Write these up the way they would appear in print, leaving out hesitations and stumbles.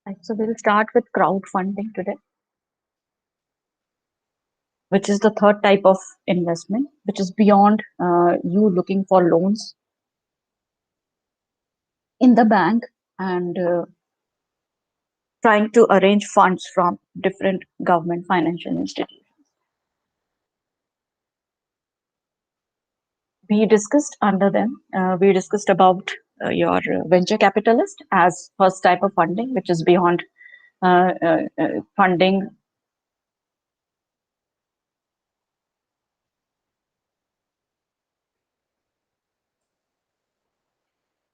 Right, so we'll start with crowdfunding today, which is the third type of investment, which is beyond you looking for loans in the bank and trying to arrange funds from different government financial institutions. We discussed under them, we discussed about your venture capitalist as first type of funding, which is beyond funding.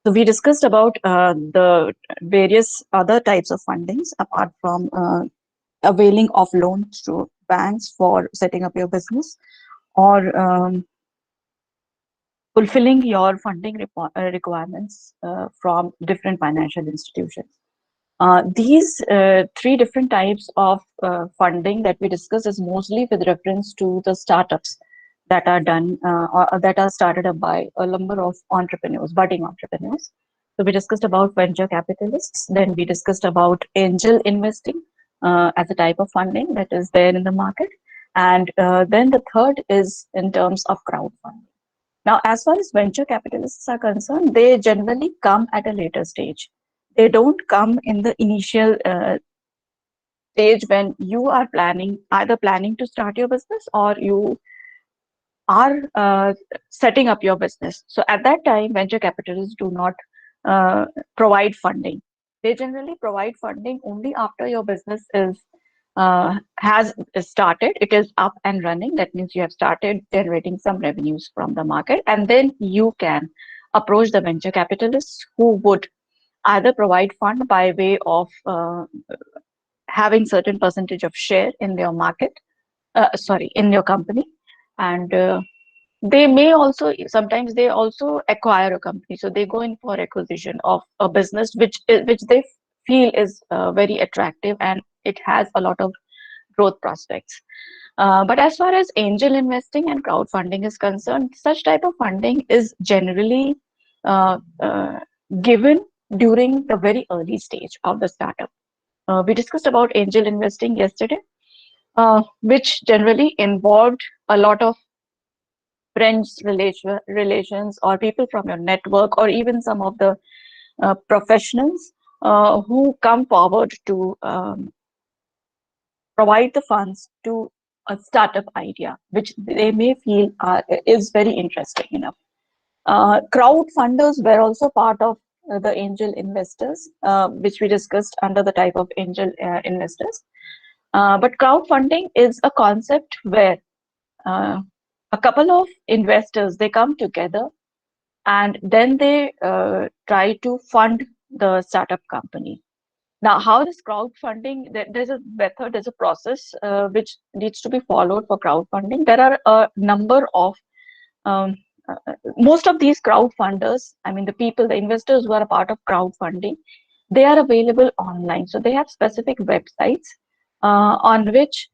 So we discussed about the various other types of fundings apart from availing of loans to banks for setting up your business or fulfilling your funding requirements from different financial institutions. These three different types of funding that we discuss is mostly with reference to the startups that are done or that are started up by a number of entrepreneurs, budding entrepreneurs. So we discussed about venture capitalists, then we discussed about angel investing as a type of funding that is there in the market. And then the third is in terms of crowdfunding. Now, as far as venture capitalists are concerned, they generally come at a later stage. They don't come in the initial stage when you are either planning to start your business or you are setting up your business. So at that time, venture capitalists do not provide funding. They generally provide funding only after your business has started, it is up and running. That means you have started generating some revenues from the market, and then you can approach the venture capitalists who would either provide fund by way of having certain percentage of share in your market, in your company, and they may also sometimes they also acquire a company, so they go in for acquisition of a business which they feel is very attractive and it has a lot of growth prospects. But as far as angel investing and crowdfunding is concerned, such type of funding is generally uh, uh, given during the very early stage of the startup. We discussed about angel investing yesterday, which generally involved a lot of friends, relations, or people from your network, or even some of the professionals who come forward to provide the funds to a startup idea, which they may feel is very interesting enough. Crowd funders were also part of the angel investors, which we discussed under the type of angel investors. But crowdfunding is a concept where uh, a couple of investors they come together and then they try to fund the startup company. Now, how this crowdfunding, there's a method, there's a process which needs to be followed for crowdfunding. There are a number of, um, most of these crowdfunders, I mean, the investors who are a part of crowdfunding, they are available online. So they have specific websites on which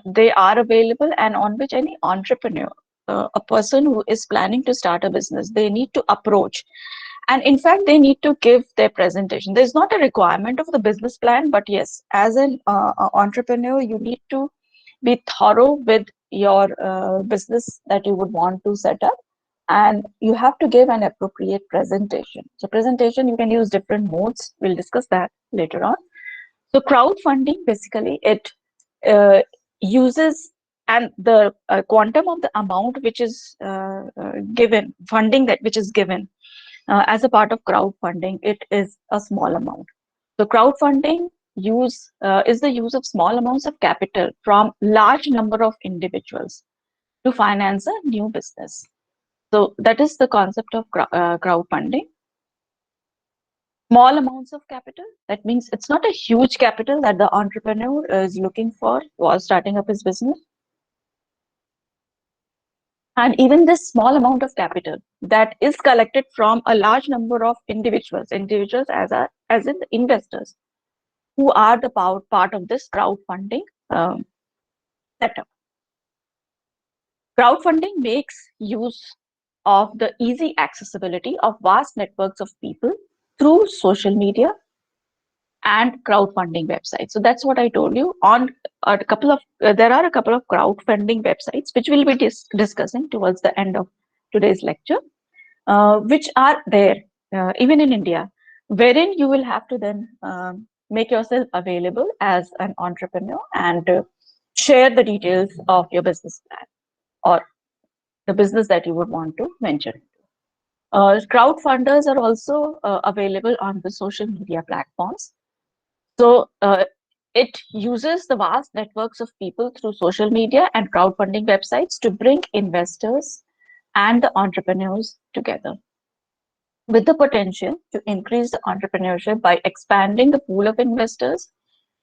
they are available and on which any entrepreneur, a person who is planning to start a business, they need to approach, and in fact they need to give their presentation. There's not a requirement of the business plan, but yes, as an entrepreneur you need to be thorough with your business that you would want to set up, and you have to give an appropriate presentation. So presentation, you can use different modes, we'll discuss that later on. So crowdfunding, basically it uh, uses, and the quantum of the amount which is given, funding that which is given as a part of crowdfunding, it is a small amount. So crowdfunding is the use of small amounts of capital from large number of individuals to finance a new business. So that is the concept of crowdfunding. Small amounts of capital, that means it's not a huge capital that the entrepreneur is looking for while starting up his business. And even this small amount of capital that is collected from a large number of individuals as in the investors who are the part of this crowdfunding um, setup. Crowdfunding makes use of the easy accessibility of vast networks of people through social media and crowdfunding websites. So that's what I told you. On a couple of there are a couple of crowdfunding websites which we'll be discussing towards the end of today's lecture, which are there even in India, wherein you will have to then make yourself available as an entrepreneur and share the details of your business plan or the business that you would want to venture into. Crowdfunders are also available on the social media platforms. So it uses the vast networks of people through social media and crowdfunding websites to bring investors and the entrepreneurs together, with the potential to increase the entrepreneurship by expanding the pool of investors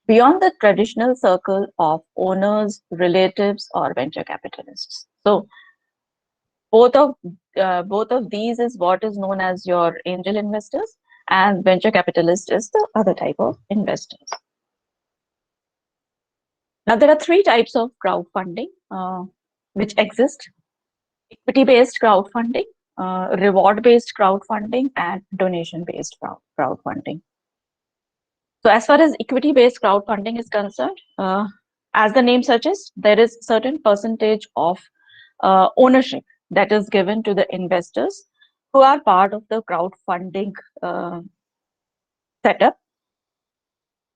beyond the traditional circle of owners, relatives, or venture capitalists. So both of these is what is known as your angel investors, and venture capitalist is the other type of investors. Now, there are three types of crowdfunding which exist: equity-based crowdfunding, reward-based crowdfunding, and donation-based crowdfunding. So as far as equity-based crowdfunding is concerned, as the name suggests, there is certain percentage of ownership that is given to the investors who are part of the crowdfunding setup,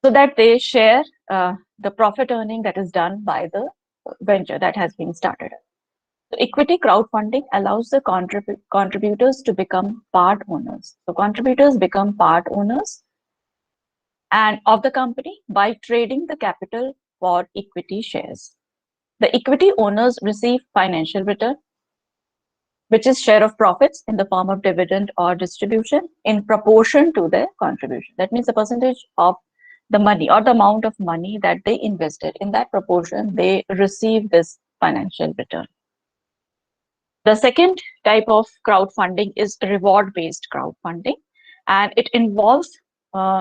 so that they share the profit earning that is done by the venture that has been started. So equity crowdfunding allows the contributors to become part owners. So contributors become part owners and of the company by trading the capital for equity shares. The equity owners receive financial return, which is share of profits in the form of dividend or distribution in proportion to their contribution. That means the percentage of the money or the amount of money that they invested, in that proportion, they receive this financial return. The second type of crowdfunding is reward-based crowdfunding, and it involves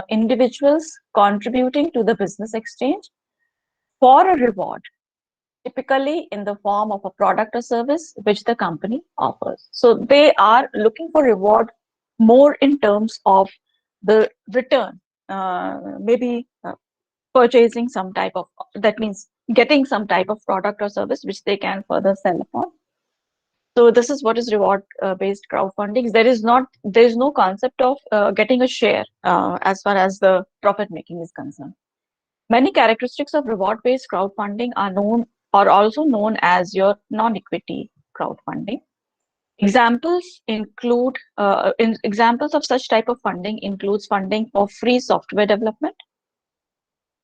individuals contributing to the business exchange for a reward, typically in the form of a product or service which the company offers. So they are looking for reward more in terms of the return, maybe purchasing some type of, that means getting some type of product or service which they can further sell upon. So this is what is reward-based crowdfunding. There is no concept of getting a share as far as the profit making is concerned. Many characteristics of reward-based crowdfunding are also known as your non-equity crowdfunding. Examples of such type of funding includes funding for free software development,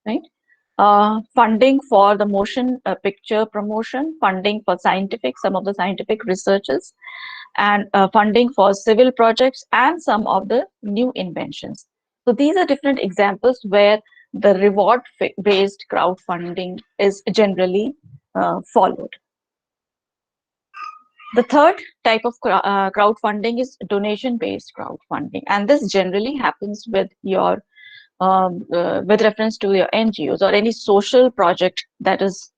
right? Funding for the motion picture promotion, funding for some of the scientific researches, and funding for civil projects and some of the new inventions. So these are different examples where the reward-based crowdfunding is generally followed. The third type of crowdfunding is donation-based crowdfunding, and this generally happens with with reference to your NGOs or any social project that is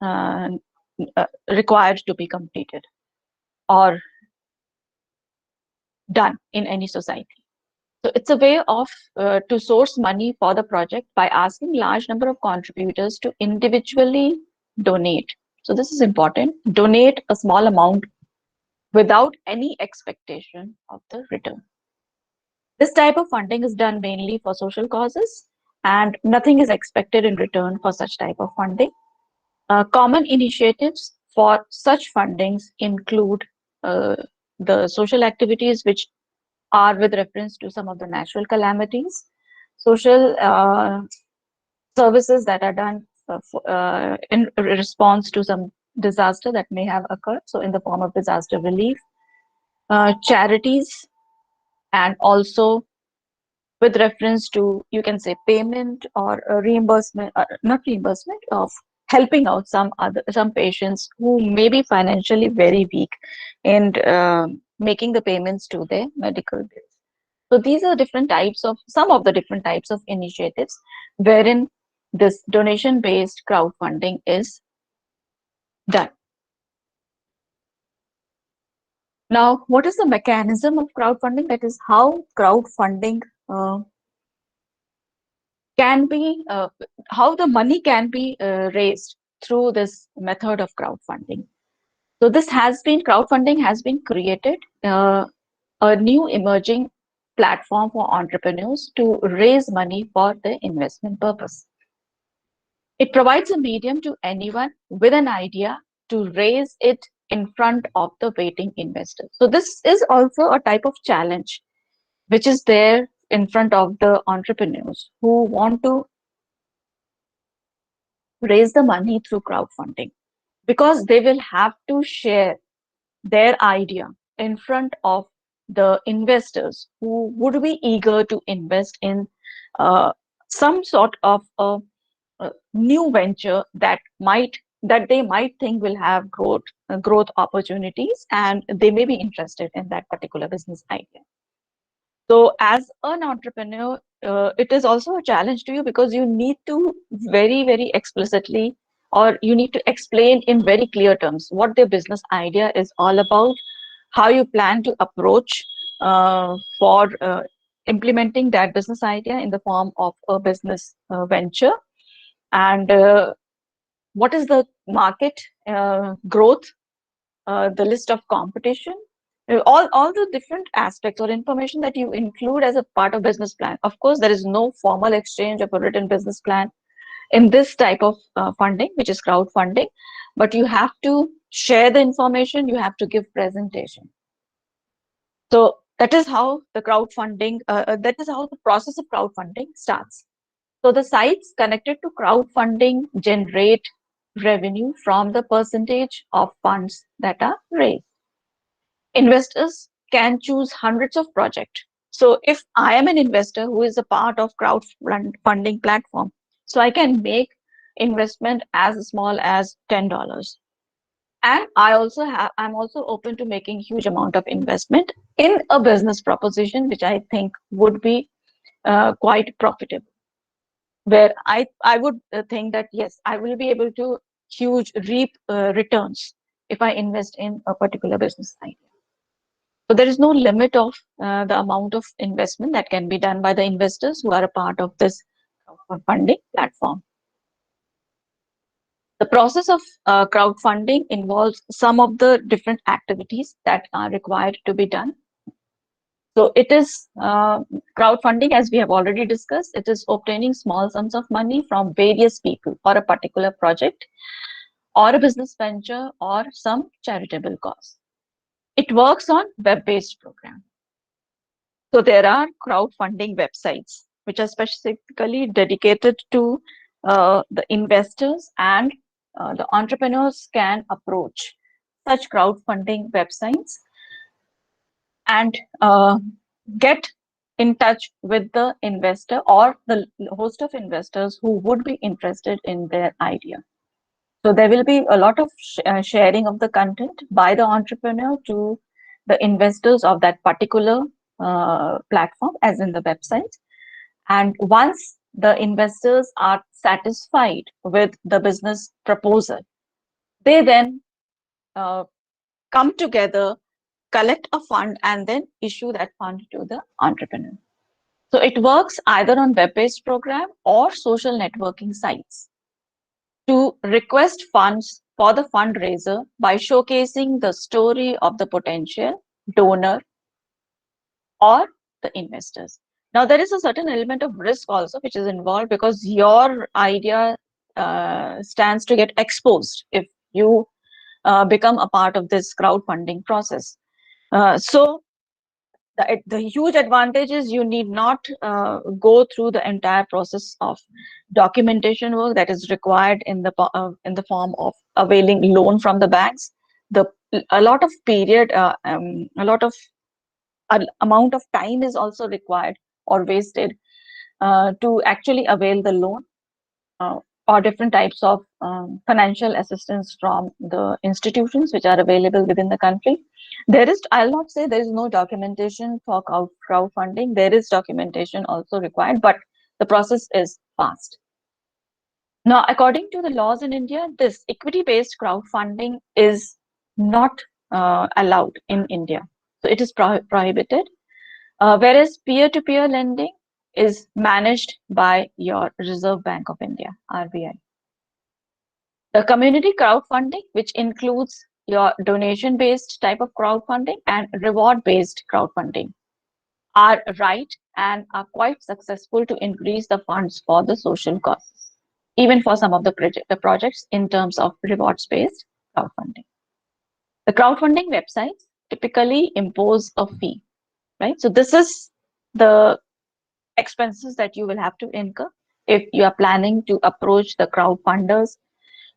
required to be completed or done in any society. So it's a way of to source money for the project by asking large number of contributors to individually donate. So this is important. Donate a small amount without any expectation of the return. This type of funding is done mainly for social causes, and nothing is expected in return for such type of funding. Common initiatives for such fundings include the social activities which are with reference to some of the natural calamities, social services that are done in response to some disaster that may have occurred, so in the form of disaster relief, charities, and also with reference to, you can say, payment or reimbursement, not reimbursement, of helping out some patients who may be financially very weak, in making the payments to their medical bills. So these are different types of some of the different types of initiatives wherein this donation-based crowdfunding is done. Now, what is the mechanism of crowdfunding? That is how crowdfunding uh, can be, how the money can be raised through this method of crowdfunding. So this has been, crowdfunding has been created, a new emerging platform for entrepreneurs to raise money for the investment purpose. It provides a medium to anyone with an idea to raise it in front of the waiting investor. So this is also a type of challenge which is there in front of the entrepreneurs who want to raise the money through crowdfunding, because they will have to share their idea in front of the investors who would be eager to invest in uh, some sort of a new venture that they might think will have growth opportunities, and they may be interested in that particular business idea. So as an entrepreneur, it is also a challenge to you, because you need to very explicitly, or you need to explain in very clear terms what the business idea is all about, how you plan to approach for implementing that business idea in the form of a business venture, and what is the market growth, the list of competition, all the different aspects or information that you include as a part of business plan. Of course, there is no formal exchange of a written business plan in this type of funding, which is crowdfunding, but you have to share the information, you have to give presentation. So that is how the crowdfunding, that is how the process of crowdfunding starts. So the sites connected to crowdfunding generate revenue from the percentage of funds that are raised. Investors can choose hundreds of projects. So if I am an investor who is a part of crowdfunding platform, so I can make investment as small as $10. And I'm also open to making huge amount of investment in a business proposition, which I think would be quite profitable, where I would think that yes, I will be able to huge reap returns if I invest in a particular business idea. So there is no limit of the amount of investment that can be done by the investors who are a part of this funding platform. The process of crowdfunding involves some of the different activities that are required to be done. So it is crowdfunding, as we have already discussed, it is obtaining small sums of money from various people for a particular project or a business venture or some charitable cause. It works on web-based program. So there are crowdfunding websites which are specifically dedicated to the investors, and the entrepreneurs can approach such crowdfunding websites and get in touch with the investor or the host of investors who would be interested in their idea. So there will be a lot of sharing of the content by the entrepreneur to the investors of that particular platform, as in the website. And once the investors are satisfied with the business proposal, they then uh, come together, collect a fund, and then issue that fund to the entrepreneur. So it works either on web-based program or social networking sites to request funds for the fundraiser by showcasing the story of the potential donor or the investors. Now, there is a certain element of risk also which is involved, because your idea stands to get exposed if you become a part of this crowdfunding process. So the huge advantage is you need not go through the entire process of documentation work that is required in the form of availing loan from the banks. The a lot of period, a lot of amount of time is also required or wasted to actually avail the loan uh, or different types of financial assistance from the institutions which are available within the country. There is, I'll not say there is no documentation for crowdfunding. There is documentation also required, but the process is fast. Now, according to the laws in India, this equity-based crowdfunding is not allowed in India. So it is prohibited, whereas peer-to-peer lending is managed by your Reserve Bank of India, RBI. The community crowdfunding, which includes your donation-based type of crowdfunding and reward-based crowdfunding, are right and are quite successful to increase the funds for the social causes, even for some of the projects in terms of rewards-based crowdfunding. The crowdfunding websites typically impose a fee, right? So this is the expenses that you will have to incur if you are planning to approach the crowdfunders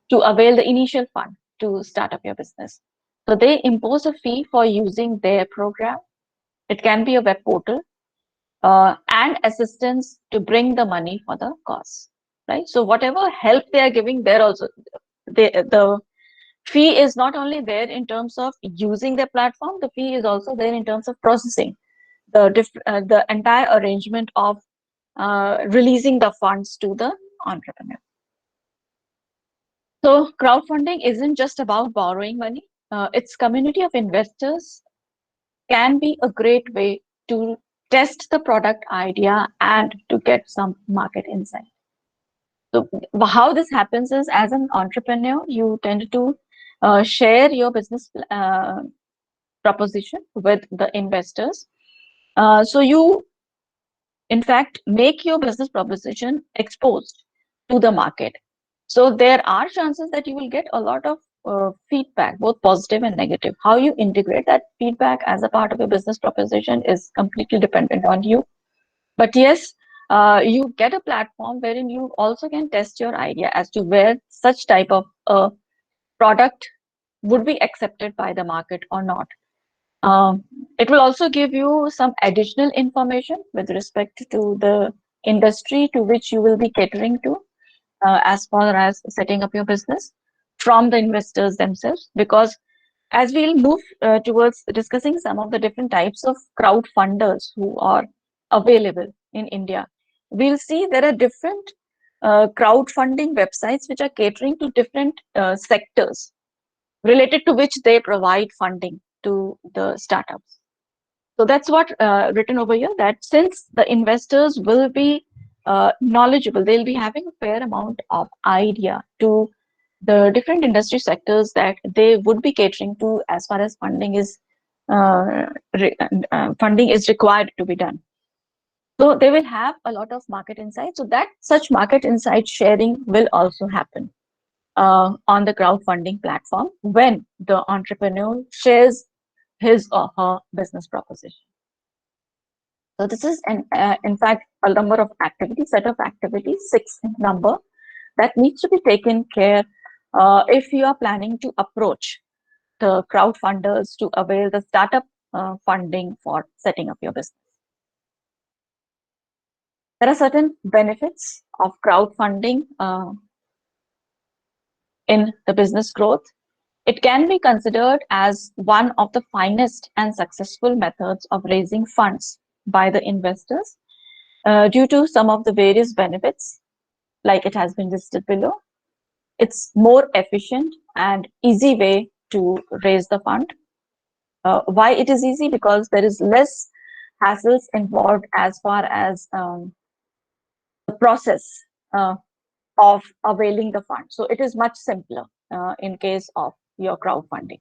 to avail the initial fund to start up your business. So they impose a fee for using their program. It can be a web portal and assistance to bring the money for the cause, right? So whatever help they are giving, they're also the fee is not only there in terms of using their platform. The fee is also there in terms of processing the entire arrangement of releasing the funds to the entrepreneur. So crowdfunding isn't just about borrowing money. Its community of investors can be a great way to test the product idea and to get some market insight. So how this happens is, as an entrepreneur, you tend to share your business proposition with the investors. So you, in fact, make your business proposition exposed to the market. So there are chances that you will get a lot of feedback, both positive and negative. How you integrate that feedback as a part of your business proposition is completely dependent on you. But yes, you get a platform wherein you also can test your idea as to where such type of product would be accepted by the market or not. It will also give you some additional information with respect to the industry to which you will be catering to, as far as setting up your business from the investors themselves. Because as we'll move towards discussing some of the different types of crowd funders who are available in India, we'll see there are different crowdfunding websites which are catering to different sectors related to which they provide funding to the startups. So that's what written over here, that since the investors will be knowledgeable, they'll be having a fair amount of idea to the different industry sectors that they would be catering to as far as uh, funding is required to be done. So they will have a lot of market insight. So that such market insight sharing will also happen on the crowdfunding platform when the entrepreneur shares his or her business proposition. So this is in fact a number of activities, set of activities, 6 in number, that needs to be taken care if you are planning to approach the crowdfunders to avail the startup funding for setting up your business. There are certain benefits of crowdfunding in the business growth. It can be considered as one of the finest and successful methods of raising funds by the investors due to some of the various benefits, like it has been listed below. It's more efficient and easy way to raise the fund. Why it is easy? Because there is less hassles involved as far as the process of availing the fund. So it is much simpler in case of your crowdfunding.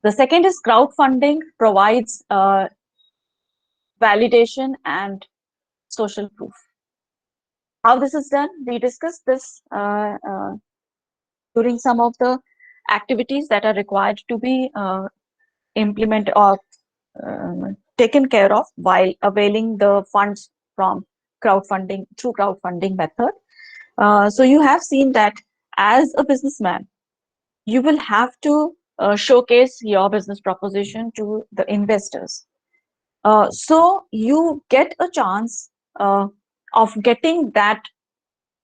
The second is crowdfunding provides validation and social proof. How this is done, we discussed this during some of the activities that are required to be implemented or taken care of while availing the funds from crowdfunding through crowdfunding method. So you have seen that as a businessman, you will have to showcase your business proposition to the investors. So you get a chance of getting that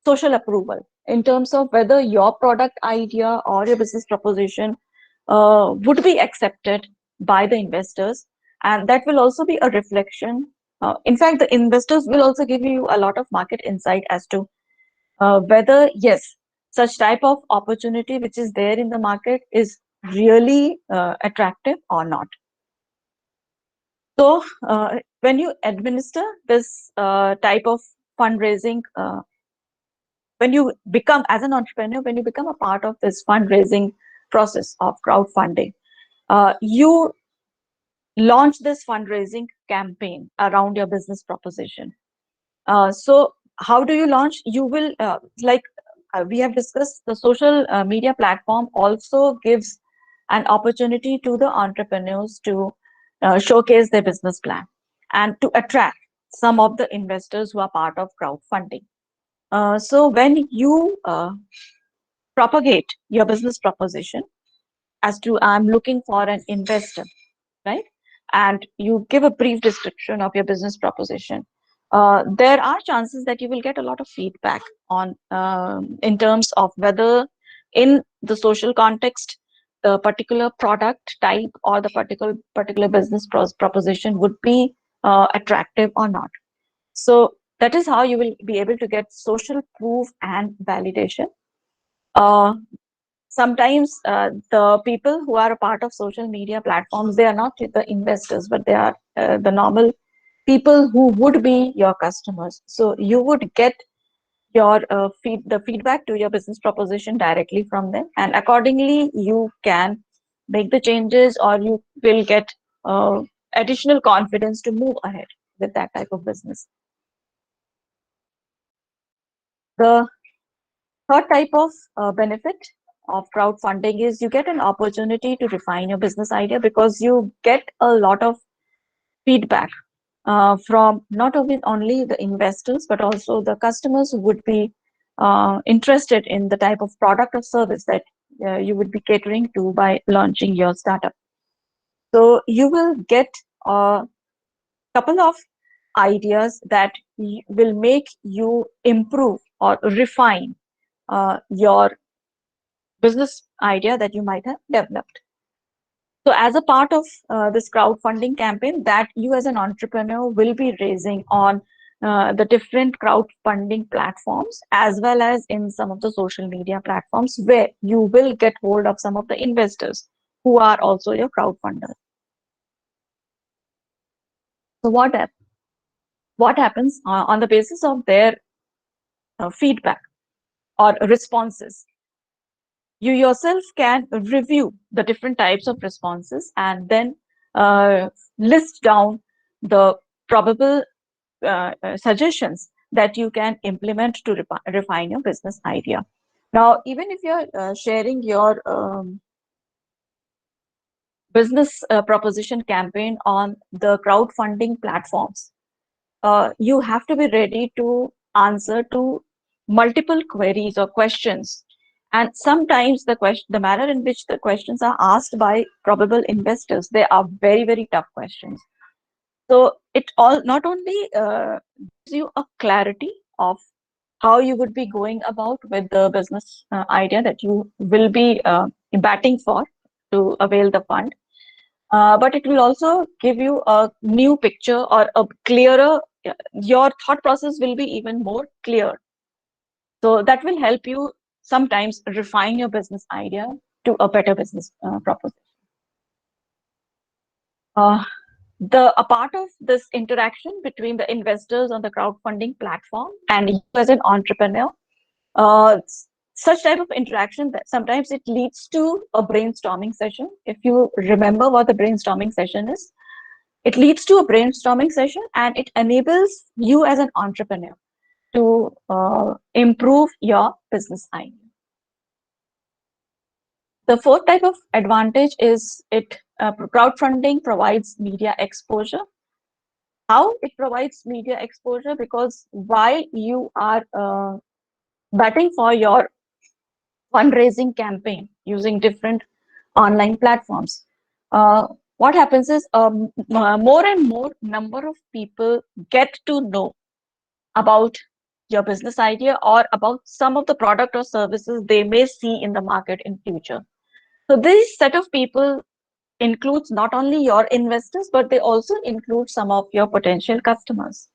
social approval in terms of whether your product idea or your business proposition would be accepted by the investors. And that will also be a reflection. In fact, the investors will also give you a lot of market insight as to whether, yes, such type of opportunity which is there in the market is really attractive or not. So when you administer this type of fundraising, when you become, as an entrepreneur, when you become a part of this fundraising process of crowdfunding, you launch this fundraising campaign around your business proposition. So how do you launch? You will, we have discussed, the social media platform also gives an opportunity to the entrepreneurs to showcase their business plan and to attract some of the investors who are part of crowdfunding. So when you propagate your business proposition as to, I'm looking for an investor, right? And you give a brief description of your business proposition, there are chances that you will get a lot of feedback on in terms of whether in the social context the particular product type or the particular business proposition would be attractive or not. So that is how you will be able to get social proof and validation. Uh, Sometimes the people who are a part of social media platforms, they are not the investors, but they are the normal people who would be your customers. So you would get your the feedback to your business proposition directly from them, and accordingly you can make the changes, or you will get additional confidence to move ahead with that type of business. The third type of benefit of crowdfunding is you get an opportunity to refine your business idea, because you get a lot of feedback from not only the investors, but also the customers who would be interested in the type of product or service that you would be catering to by launching your startup. So you will get a couple of ideas that will make you improve or refine your business idea that you might have developed. So as a part of this crowdfunding campaign that you as an entrepreneur will be raising on the different crowdfunding platforms, as well as in some of the social media platforms, where you will get hold of some of the investors who are also your crowdfunders. So what happens on the basis of their feedback or responses? You yourself can review the different types of responses and then list down the probable suggestions that you can implement to refine your business idea. Now, even if you're sharing your business proposition campaign on the crowdfunding platforms, you have to be ready to answer to multiple queries or questions. And sometimes the manner in which the questions are asked by probable investors, they are very, very tough questions. So it all not only gives you a clarity of how you would be going about with the business idea that you will be batting for to avail the fund, but it will also give you a new picture or a clearer, your thought process will be even more clear. So that will help you sometimes refine your business idea to a better business proposition. A part of this interaction between the investors on the crowdfunding platform and you as an entrepreneur, such type of interaction, that sometimes it leads to a brainstorming session. If you remember what the brainstorming session is, it leads to a brainstorming session, and it enables you as an entrepreneur to improve your business idea. The fourth type of advantage is crowdfunding provides media exposure. How it provides media exposure? Because while you are batting for your fundraising campaign using different online platforms, what happens is more and more number of people get to know about your business idea or about some of the product or services they may see in the market in future. So this set of people includes not only your investors, but they also include some of your potential customers.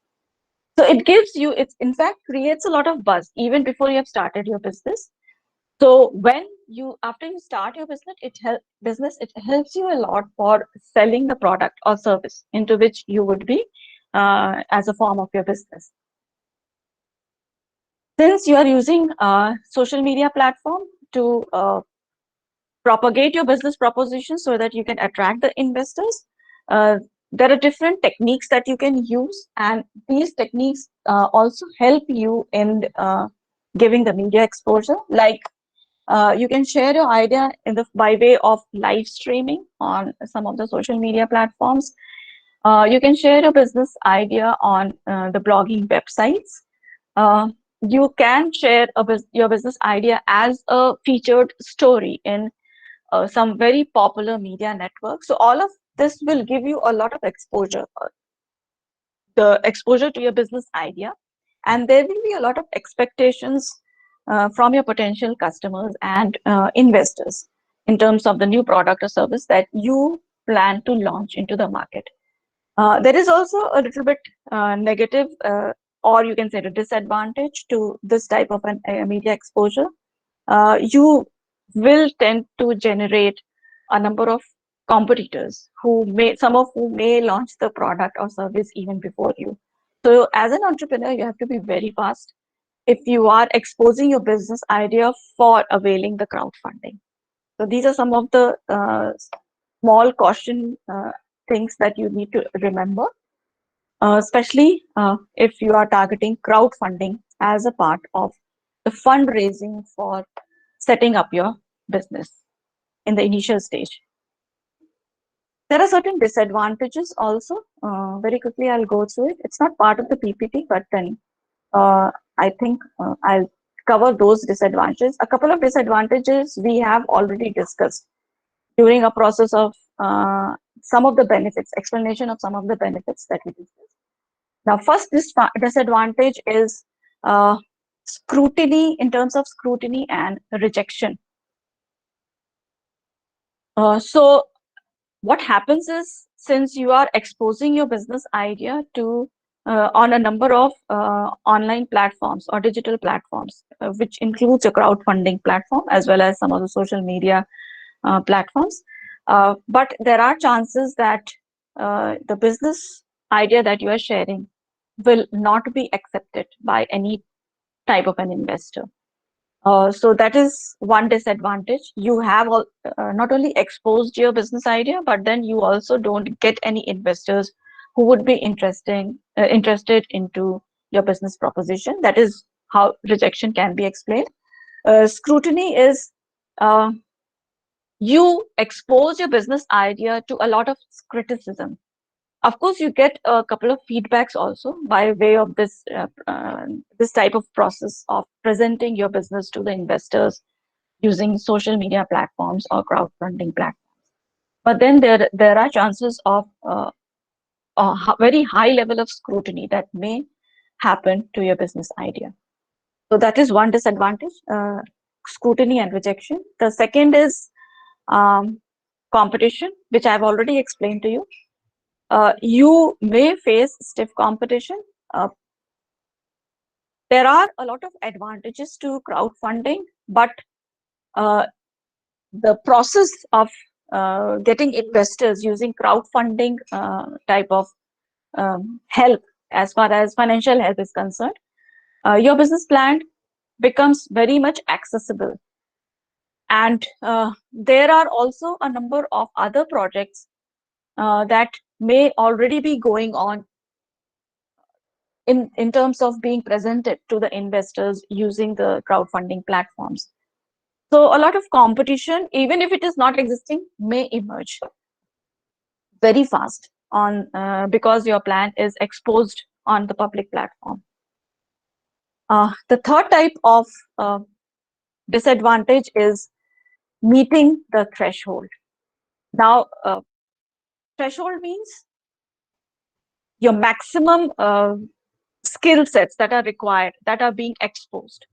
So it gives you, it in fact creates a lot of buzz even before you have started your business. So when you, after you start your business, it helps you a lot for selling the product or service into which you would be as a form of your business. Since you are using social media platform to propagate your business proposition so that you can attract the investors, there are different techniques that you can use, and these techniques also help you in giving the media exposure. Like you can share your idea in the by way of live streaming on some of the social media platforms. You can share your business idea on the blogging websites. Uh, you can share your business idea as a featured story in some very popular media networks. So all of this will give you a lot of exposure, the exposure to your business idea, and there will be a lot of expectations from your potential customers and investors in terms of the new product or service that you plan to launch into the market. There is also a little bit negative, or you can say the disadvantage to this type of an media exposure. You will tend to generate a number of competitors who may, some of whom may launch the product or service even before you. So as an entrepreneur, you have to be very fast if you are exposing your business idea for availing the crowdfunding. So these are some of the small caution things that you need to remember, especially if you are targeting crowdfunding as a part of the fundraising for setting up your business in the initial stage. There are certain disadvantages also. Very quickly, I'll go through it. It's not part of the PPT, but then I think I'll cover those disadvantages. A couple of disadvantages we have already discussed during a process of some of the benefits, explanation of some of the benefits that we discussed. Now, first, this disadvantage is scrutiny, in terms of scrutiny and rejection. So what happens is, since you are exposing your business idea to on a number of online platforms or digital platforms, which includes a crowdfunding platform as well as some of the social media platforms, but there are chances that the business idea that you are sharing will not be accepted by any type of an investor. So that is one disadvantage. You have not only exposed your business idea, but then you also don't get any investors who would be interested into your business proposition. That is how rejection can be explained. Scrutiny is you expose your business idea to a lot of criticism. Of course, you get a couple of feedbacks also by way of this type of process of presenting your business to the investors using social media platforms or crowdfunding platforms. But then there are chances of a very high level of scrutiny that may happen to your business idea. So that is one disadvantage, scrutiny and rejection. The second is competition, which I've already explained to you. You may face stiff competition. There are a lot of advantages to crowdfunding, but the process of getting investors using crowdfunding type of help, as far as financial help is concerned, your business plan becomes very much accessible. And there are also a number of other projects that may already be going on in terms of being presented to the investors using the crowdfunding platforms. So a lot of competition, even if it is not existing, may emerge very fast on because your plan is exposed on the public platform. The third type of disadvantage is meeting the threshold. Now, threshold means your maximum skill sets that are required, that are being exposed.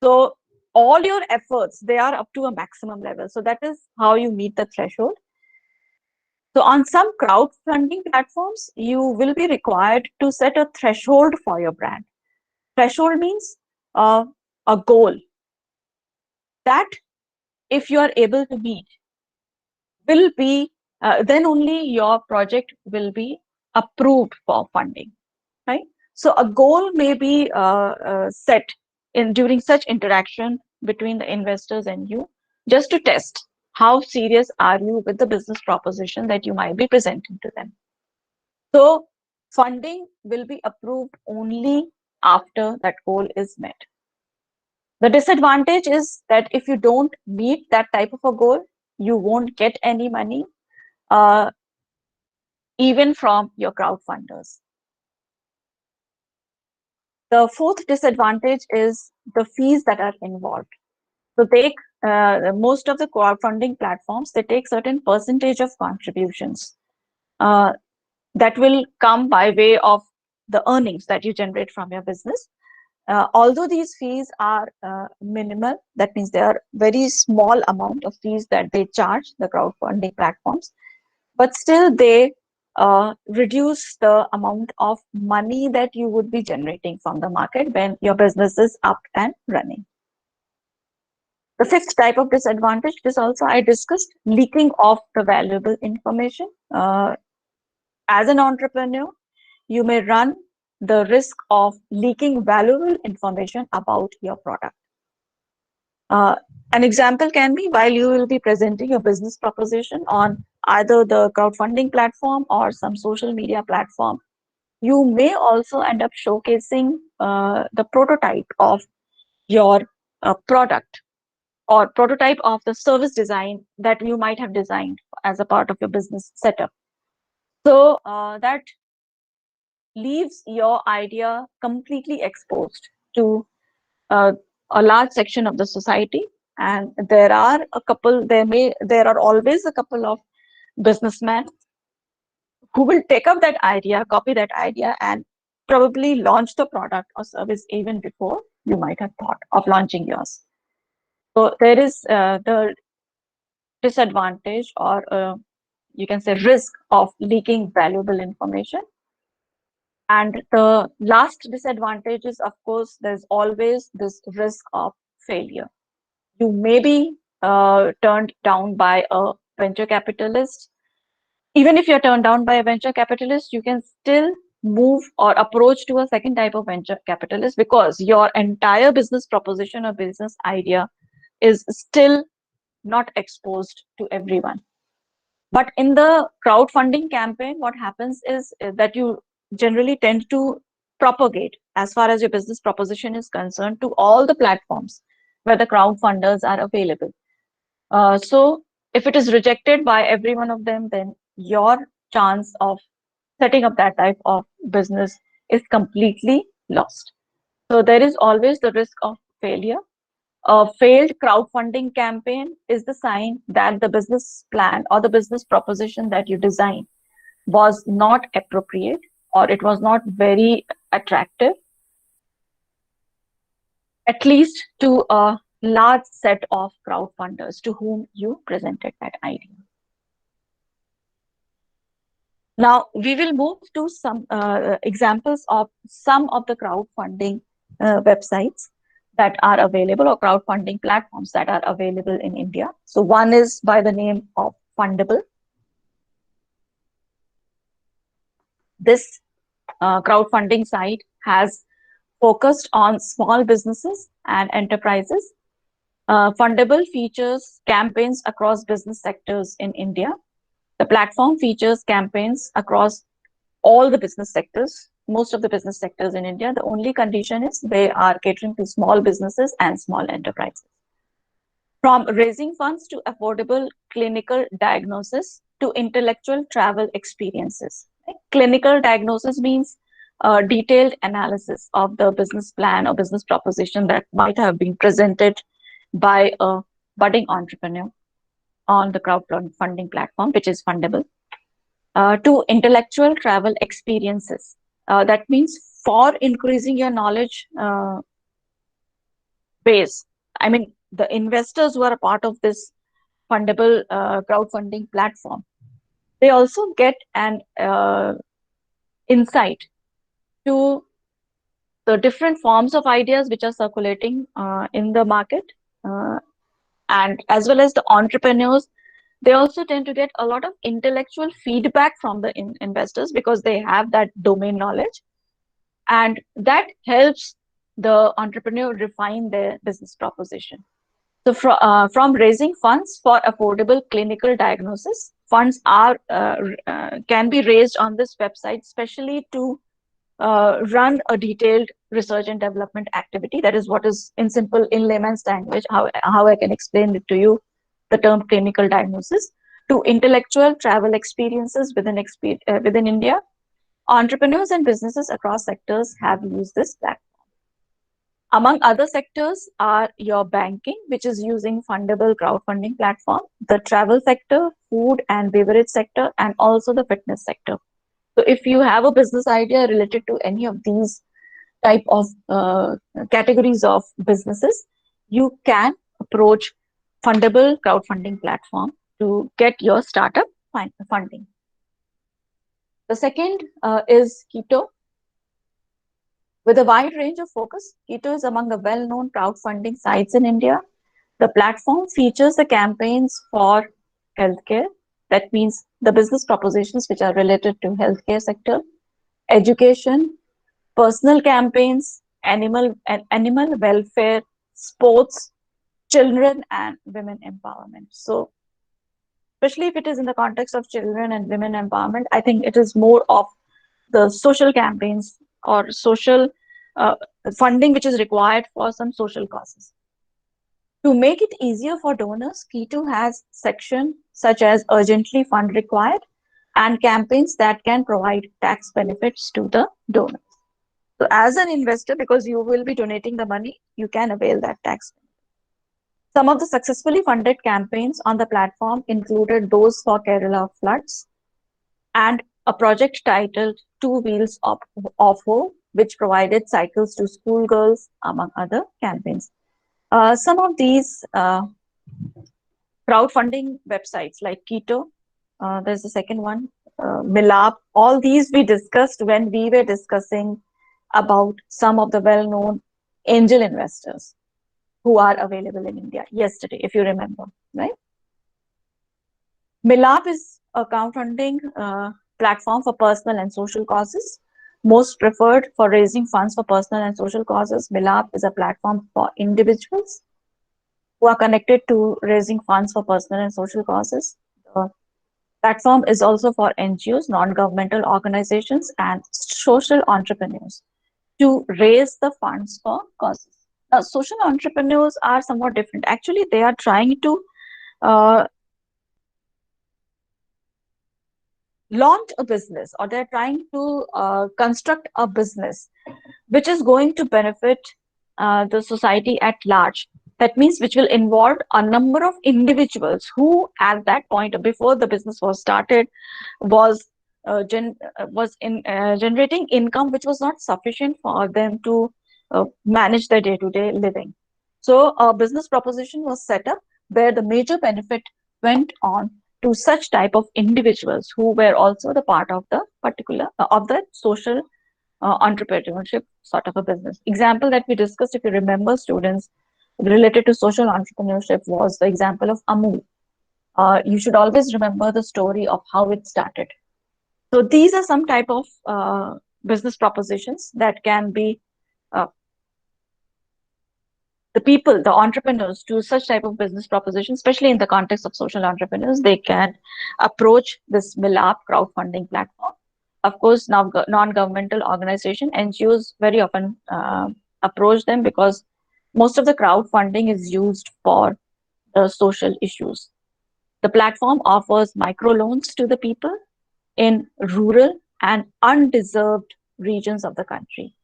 So all your efforts, they are up to a maximum level. So that is how you meet the threshold. So on some crowdfunding platforms, you will be required to set a threshold for your brand. Threshold means uh, a goal that if you are able to meet, will be then only your project will be approved for funding, right? So a goal may be set in during such interaction between the investors and you, just to test how serious are you with the business proposition that you might be presenting to them. So funding will be approved only after that goal is met. The disadvantage is that if you don't meet that type of a goal, you won't get any money, uh, even from your crowdfunders. The fourth disadvantage is the fees that are involved. So take most of the crowdfunding platforms, they take certain percentage of contributions uh, that will come by way of the earnings that you generate from your business. Although these fees are minimal, that means they are very small amount of fees that they charge the crowdfunding platforms, but still they reduce the amount of money that you would be generating from the market when your business is up and running. The fifth type of disadvantage is also I discussed, leaking of the valuable information. As an entrepreneur, you may run the risk of leaking valuable information about your product. Uh, an example can be while you will be presenting your business proposition on either the crowdfunding platform or some social media platform, you may also end up showcasing the prototype of your product or prototype of the service design that you might have designed as a part of your business setup. So that leaves your idea completely exposed to uh, a large section of the society. And there are there are always a couple of businessmen who will take up that idea, copy that idea, and probably launch the product or service even before you might have thought of launching yours. So there is the disadvantage, or you can say risk, of leaking valuable information. And the last disadvantage is, of course, there's always this risk of failure. You may be turned down by a venture capitalist. Even if you're turned down by a venture capitalist, you can still move or approach to a second type of venture capitalist because your entire business proposition or business idea is still not exposed to everyone. But in the crowdfunding campaign, what happens is that you generally tend to propagate as far as your business proposition is concerned to all the platforms where the crowdfunders are available. So if it is rejected by every one of them, then your chance of setting up that type of business is completely lost. So there is always the risk of failure. A failed crowdfunding campaign is the sign that the business plan or the business proposition that you designed was not appropriate, or it was not very attractive, at least to a large set of crowdfunders to whom you presented that idea. Now, we will move to some examples of some of the crowdfunding websites that are available, or crowdfunding platforms that are available in India. So one is by the name of Fundable. This crowdfunding site has focused on small businesses and enterprises. Fundable features campaigns across business sectors in India. The platform features campaigns across all the business sectors, most of the business sectors in India. The only condition is they are catering to small businesses and small enterprises. From raising funds to affordable clinical diagnosis to intellectual travel experiences. Right? Clinical diagnosis means detailed analysis of the business plan or business proposition that might have been presented by a budding entrepreneur on the crowdfunding platform, which is Fundable. To intellectual travel experiences. That means for increasing your knowledge base. I mean, the investors who are a part of this fundable crowdfunding platform, they also get an insight to the different forms of ideas which are circulating in the market, uh, and as well as the entrepreneurs, they also tend to get a lot of intellectual feedback from the investors because they have that domain knowledge, and that helps the entrepreneur refine their business proposition. So from raising funds for affordable clinical diagnosis, funds are can be raised on this website, especially to run a detailed research and development activity. That is what is, in simple, in layman's language, how I can explain it to you, the term clinical diagnosis, to intellectual travel experiences within India. Entrepreneurs and businesses across sectors have used this platform. Among other sectors are your banking, which is using fundable crowdfunding platform, the travel sector, food and beverage sector, and also the fitness sector. So if you have a business idea related to any of these type of categories of businesses, you can approach fundable crowdfunding platform to get your startup funding. The second is Keto. With a wide range of focus, Keto is among the well-known crowdfunding sites in India. The platform features the campaigns for healthcare. That means the business propositions which are related to healthcare sector, education, personal campaigns, animal welfare, sports, children and women empowerment. So especially if it is in the context of children and women empowerment, I think it is more of the social campaigns or social uh, funding which is required for some social causes. To make it easier for donors, Keto has sections such as urgently fund required and campaigns that can provide tax benefits to the donors. So as an investor, because you will be donating the money, you can avail that tax. Some of the successfully funded campaigns on the platform included those for Kerala floods and a project titled Two Wheels of Hope, which provided cycles to schoolgirls, among other campaigns. Some of these crowdfunding websites like Keto, there's a second one, Milap, all these we discussed when we were discussing about some of the well-known angel investors who are available in India yesterday, if you remember, right? Milap is a crowdfunding platform for personal and social causes. Most preferred for raising funds for personal and social causes, Milap is a platform for individuals who are connected to raising funds for personal and social causes. The platform is also for NGOs, non-governmental organizations, and social entrepreneurs to raise the funds for causes. Now, social entrepreneurs are somewhat different. Actually, they are trying to uh, launch a business, or they're trying to construct a business which is going to benefit the society at large. That means which will involve a number of individuals who, at that point, before the business was started, was generating income which was not sufficient for them to manage their day-to-day living. So a business proposition was set up where the major benefit went on to such type of individuals who were also the part of the particular of the social entrepreneurship sort of a business. Example that we discussed, if you remember, students, related to social entrepreneurship was the example of Amul. You should always remember the story of how it started. So these are some type of business propositions that can be uh, the people, the entrepreneurs, to such type of business propositions, especially in the context of social entrepreneurs, they can approach this Milap crowdfunding platform. Of course, now non-governmental organization, NGOs very often approach them because most of the crowdfunding is used for social issues. The platform offers microloans to the people in rural and undeserved regions of the country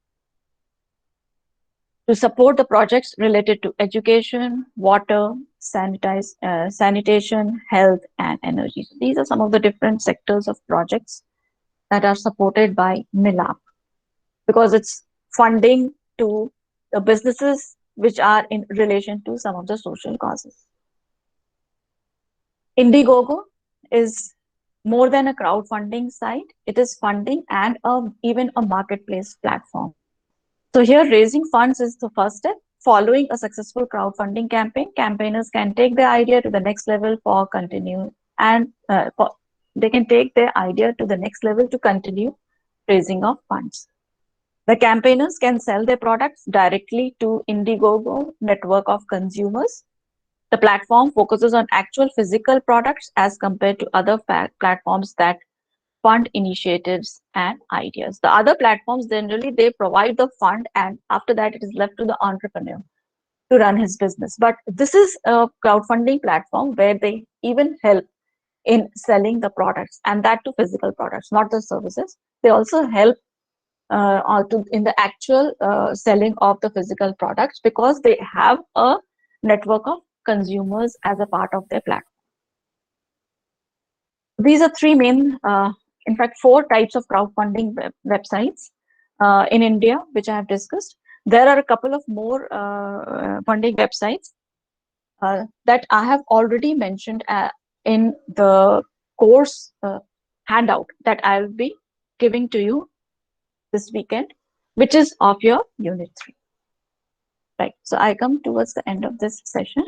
to support the projects related to education, water, sanitation, health, and energy. So these are some of the different sectors of projects that are supported by MILAP. because it's funding to the businesses which are in relation to some of the social causes. Indiegogo is more than a crowdfunding site. It is funding and even a marketplace platform. So here, raising funds is the first step. Following a successful crowdfunding campaign, campaigners can take their idea to the next level for continue, and they can take their idea to the next level to continue raising of funds. The campaigners can sell their products directly to Indiegogo network of consumers. The platform focuses on actual physical products as compared to other platforms that fund initiatives and ideas. The other platforms generally they provide the fund, and after that it is left to the entrepreneur to run his business. But this is a crowdfunding platform where they even help in selling the products, and that to physical products, not the services. They also help in the actual selling of the physical products because they have a network of consumers as a part of their platform. These are three main, in fact, four types of crowdfunding websites in India, which I have discussed. There are a couple of more funding websites that I have already mentioned in the course handout that I will be giving to you this weekend, which is of your Unit 3. Right. So I come towards the end of this session.